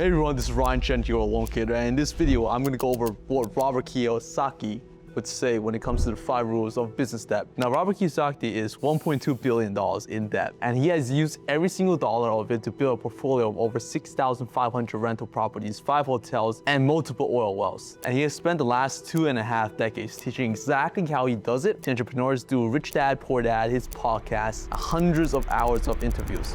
Hey everyone, this is Ryan Chen here at Loancater, and in this video, I'm going to go over what Robert Kiyosaki would say when it comes to the 5 rules of business debt. Now, Robert Kiyosaki is $1.2 billion in debt, and he has used every single dollar of it to build a portfolio of over 6,500 rental properties, 5 hotels, and multiple oil wells. And he has spent the last 2.5 decades teaching exactly how he does it to entrepreneurs through Rich Dad, Poor Dad, his podcast, hundreds of hours of interviews.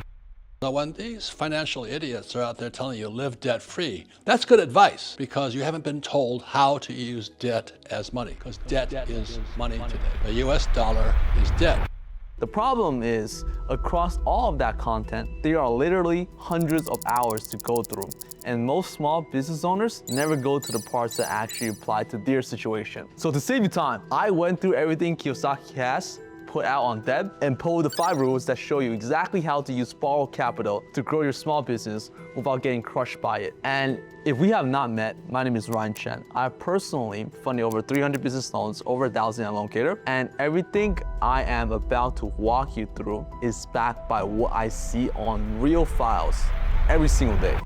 Now, when these financial idiots are out there telling you live debt-free, that's good advice because you haven't been told how to use debt as money, because debt is money today. The US dollar is debt. The problem is, across all of that content, there are literally hundreds of hours to go through, and most small business owners never go to the parts that actually apply to their situation. So to save you time, I went through everything Kiyosaki has put out on debt and pulled the 5 rules that show you exactly how to use borrowed capital to grow your small business without getting crushed by it. And if we have not met, my name is Ryan Chen. I personally funded over 300 business loans, over 1,000 at Loancater, and everything I am about to walk you through is backed by what I see on real files every single day.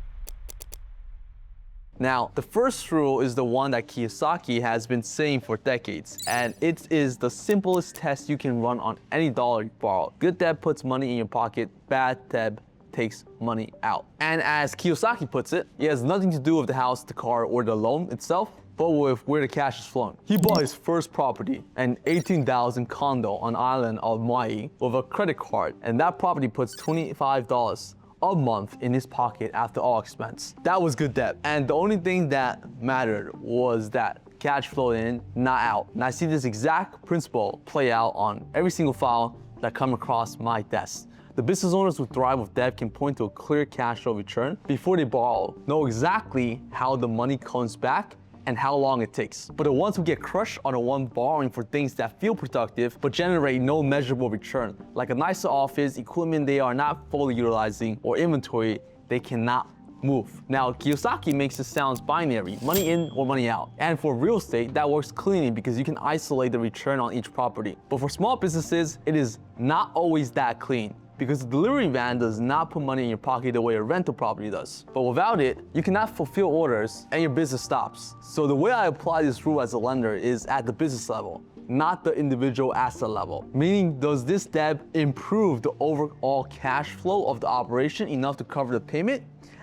Now, the first rule is the one that Kiyosaki has been saying for decades, and it is the simplest test you can run on any dollar you borrow. Good debt puts money in your pocket, bad debt takes money out. And as Kiyosaki puts it, it has nothing to do with the house, the car, or the loan itself, but with where the cash is flowing. He bought his first property, an 18,000 condo on the island of Maui, with a credit card, and that property puts $25 a month in his pocket after all expense. That was good debt. And the only thing that mattered was that cash flowed in, not out. And I see this exact principle play out on every single file that come across my desk. The business owners who thrive with debt can point to a clear cash flow return before they borrow, know exactly how the money comes back and how long it takes. But the ones who get crushed are the ones borrowing for things that feel productive but generate no measurable return, like a nicer office, equipment they are not fully utilizing, or inventory they cannot move. Now, Kiyosaki makes it sound binary, money in or money out. And for real estate, that works cleanly because you can isolate the return on each property. But for small businesses, it is not always that clean, because the delivery van does not put money in your pocket the way a rental property does. But without it, you cannot fulfill orders and your business stops. So the way I apply this rule as a lender is at the business level, not the individual asset level. Meaning, does this debt improve the overall cash flow of the operation enough to cover the payment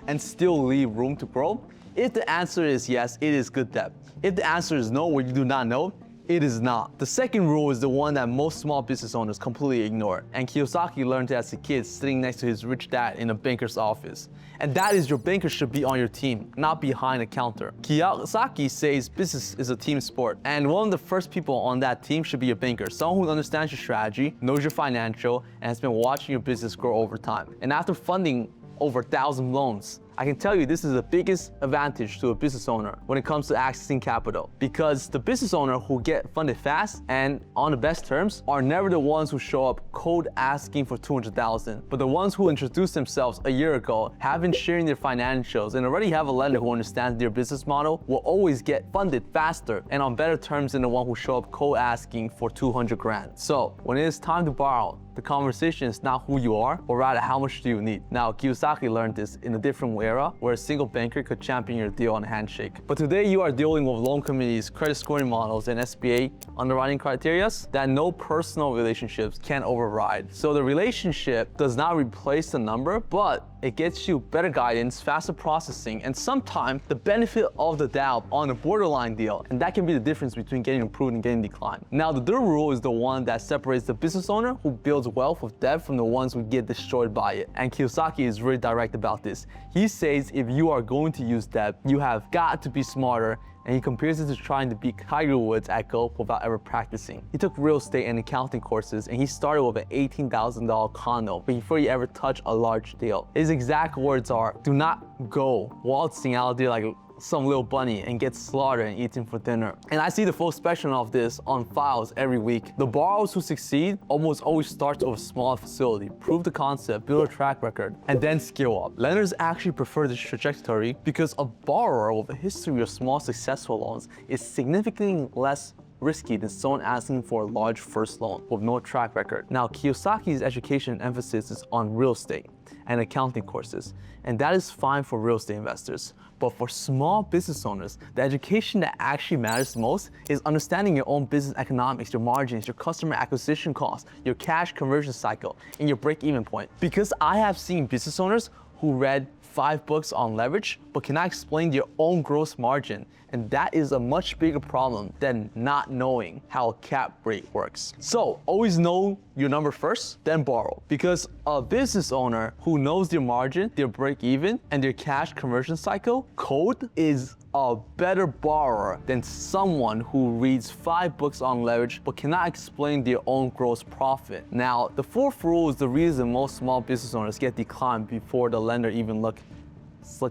and still leave room to grow? If the answer is yes, it is good debt. If the answer is no, or you do not know, it is not. The second rule is the one that most small business owners completely ignore, and Kiyosaki learned it as a kid sitting next to his rich dad in a banker's office. And that is, your banker should be on your team, not behind a counter. Kiyosaki says business is a team sport, and one of the first people on that team should be a banker, someone who understands your strategy, knows your financial, and has been watching your business grow over time. And after funding over 1,000 loans, I can tell you this is the biggest advantage to a business owner when it comes to accessing capital, because the business owner who get funded fast and on the best terms are never the ones who show up cold asking for 200,000, but the ones who introduced themselves a year ago, have been sharing their financials, and already have a lender who understands their business model, will always get funded faster and on better terms than the one who show up cold asking for 200 grand. So when it is time to borrow, the conversation is not who you are, but rather how much do you need. Now, Kiyosaki learned this in a different era where a single banker could champion your deal on a handshake. But today you are dealing with loan committees, credit scoring models, and SBA underwriting criteria that no personal relationships can override. So the relationship does not replace the number, but it gets you better guidance, faster processing, and sometimes the benefit of the doubt on a borderline deal. And that can be the difference between getting approved and getting declined. Now, the third rule is the one that separates the business owner who builds wealth with debt from the ones who get destroyed by it. And Kiyosaki is really direct about this. He says if you are going to use debt, you have got to be smarter, and he compares it to trying to beat Tiger Woods at golf without ever practicing. He took real estate and accounting courses, and he started with an $18,000 condo before he ever touched a large deal. His exact words are, do not go waltzing out there like some little bunny and get slaughtered and eaten for dinner. And I see the full spectrum of this on files every week. The borrowers who succeed almost always start with a small facility, prove the concept, build a track record, and then scale up. Lenders actually prefer this trajectory because a borrower with a history of small successful loans is significantly less risky than someone asking for a large first loan with no track record. Now, Kiyosaki's education emphasis is on real estate and accounting courses, and that is fine for real estate investors. But for small business owners, the education that actually matters most is understanding your own business economics, your margins, your customer acquisition costs, your cash conversion cycle, and your break-even point. Because I have seen business owners who read 5 books on leverage, but cannot explain their own gross margin. And that is a much bigger problem than not knowing how a cap rate works. So always know your number first, then borrow. Because a business owner who knows their margin, their break even, and their cash conversion cycle code is a better borrower than someone who reads 5 books on leverage but cannot explain their own gross profit. Now, the 4th rule is the reason most small business owners get declined before the lender even looks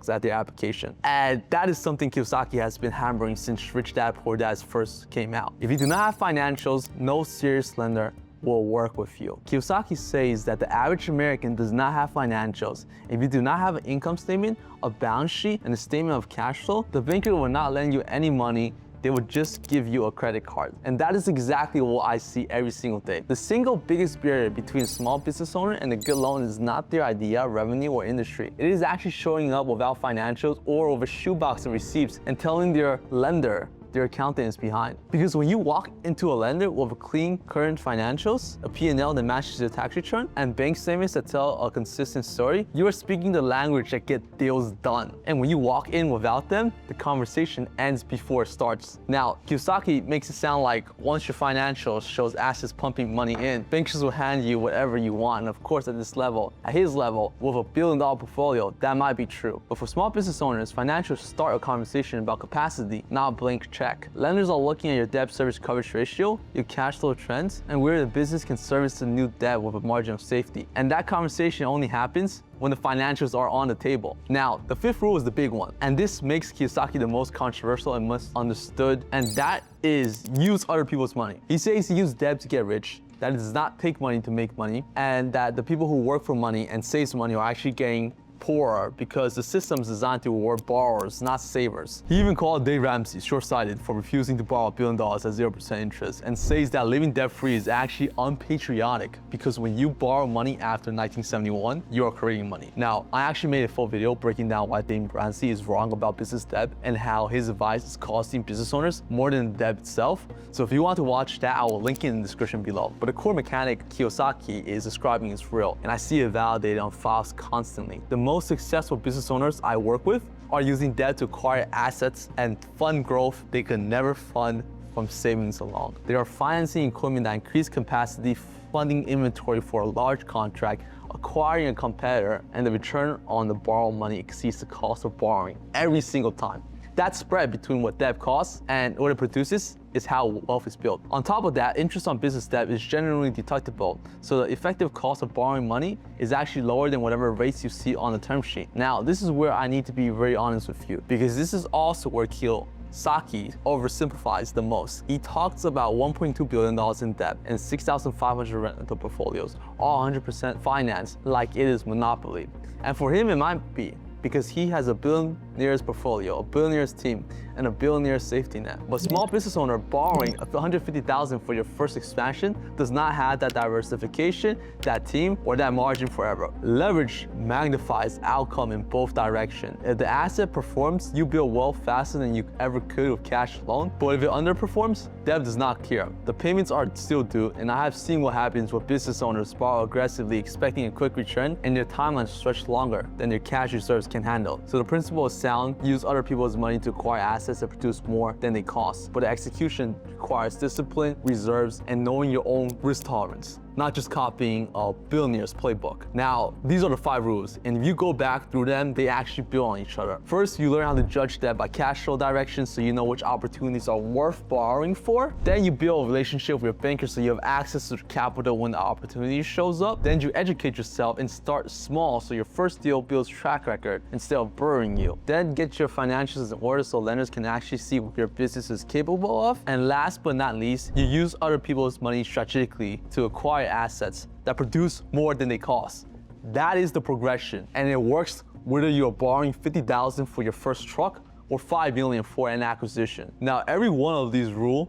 at their application. And that is something Kiyosaki has been hammering since Rich Dad Poor Dad first came out. If you do not have financials, no serious lender will work with you. Kiyosaki says that the average American does not have financials. If you do not have an income statement, a balance sheet, and a statement of cash flow, the banker will not lend you any money. They would just give you a credit card. And that is exactly what I see every single day. The single biggest barrier between a small business owner and a good loan is not their idea, revenue, or industry. It is actually showing up without financials or with a shoebox and receipts and telling their lender their accountant is behind. Because when you walk into a lender with a clean current financials, a P&L that matches your tax return, and bank statements that tell a consistent story, you are speaking the language that gets deals done. And when you walk in without them, the conversation ends before it starts. Now, Kiyosaki makes it sound like once your financials shows assets pumping money in, bankers will hand you whatever you want. And of course, at this level, at his level, with $1 billion portfolio, that might be true. But for small business owners, financials start a conversation about capacity, not a blank check. Lenders are looking at your debt service coverage ratio, your cash flow trends, and where the business can service the new debt with a margin of safety. And that conversation only happens when the financials are on the table. Now, the 5th rule is the big one, and this makes Kiyosaki the most controversial and misunderstood, and that is use other people's money. He says use debt to get rich. That it does not take money to make money, and that the people who work for money and saves money are actually getting poorer because the system is designed to reward borrowers, not savers. He even called Dave Ramsey short-sighted for refusing to borrow $1 billion at 0% interest, and says that living debt-free is actually unpatriotic because when you borrow money after 1971, you are creating money. Now, I actually made a full video breaking down why Dave Ramsey is wrong about business debt and how his advice is costing business owners more than the debt itself. So if you want to watch that, I will link it in the description below. But the core mechanic Kiyosaki is describing is real, and I see it validated on files constantly. The most successful business owners I work with are using debt to acquire assets and fund growth they could never fund from savings alone. They are financing equipment that increase capacity, funding inventory for a large contract, acquiring a competitor, and the return on the borrowed money exceeds the cost of borrowing every single time. That spread between what debt costs and what it produces is how wealth is built. On top of that, interest on business debt is generally deductible, so the effective cost of borrowing money is actually lower than whatever rates you see on the term sheet. Now, this is where I need to be very honest with you, because this is also where Kiyosaki oversimplifies the most. He talks about $1.2 billion in debt and 6,500 rental portfolios, all 100% financed like it is monopoly. And for him, it might be, because he has a billionaire's portfolio, a billionaire's team, and a billionaire's safety net. But small business owner borrowing $150,000 for your first expansion does not have that diversification, that team, or that margin forever. Leverage magnifies outcome in both directions. If the asset performs, you build wealth faster than you ever could with cash alone. But if it underperforms, debt does not care. The payments are still due, and I have seen what happens when business owners borrow aggressively expecting a quick return, and their timelines stretch longer than their cash reserves can handle. So the principle is sound: use other people's money to acquire assets that produce more than they cost. But the execution requires discipline, reserves, and knowing your own risk tolerance, not just copying a billionaire's playbook. Now, these are the 5 rules, and if you go back through them, they actually build on each other. First, you learn how to judge debt by cash flow direction, so you know which opportunities are worth borrowing for. Then you build a relationship with your banker so you have access to capital when the opportunity shows up. Then you educate yourself and start small so your first deal builds track record instead of burrowing you. Then get your financials in order so lenders can actually see what your business is capable of. And last but not least, you use other people's money strategically to acquire assets that produce more than they cost. That is the progression, and it works whether you're borrowing $50,000 for your first truck or $5 million for an acquisition. Now, every one of these rules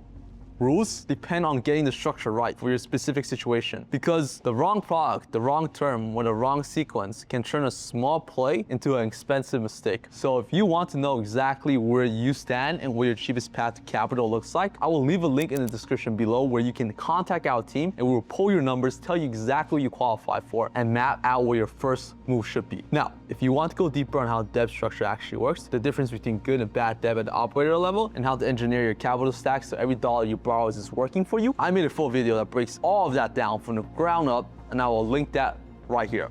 rules depend on getting the structure right for your specific situation. Because the wrong product, the wrong term, or the wrong sequence can turn a small play into an expensive mistake. So if you want to know exactly where you stand and what your cheapest path to capital looks like, I will leave a link in the description below where you can contact our team and we will pull your numbers, tell you exactly what you qualify for, and map out where your first move should be. Now, if you want to go deeper on how debt structure actually works, the difference between good and bad debt at the operator level, and how to engineer your capital stack so every dollar you borrow is working for you, I made a full video that breaks all of that down from the ground up, and I will link that right here.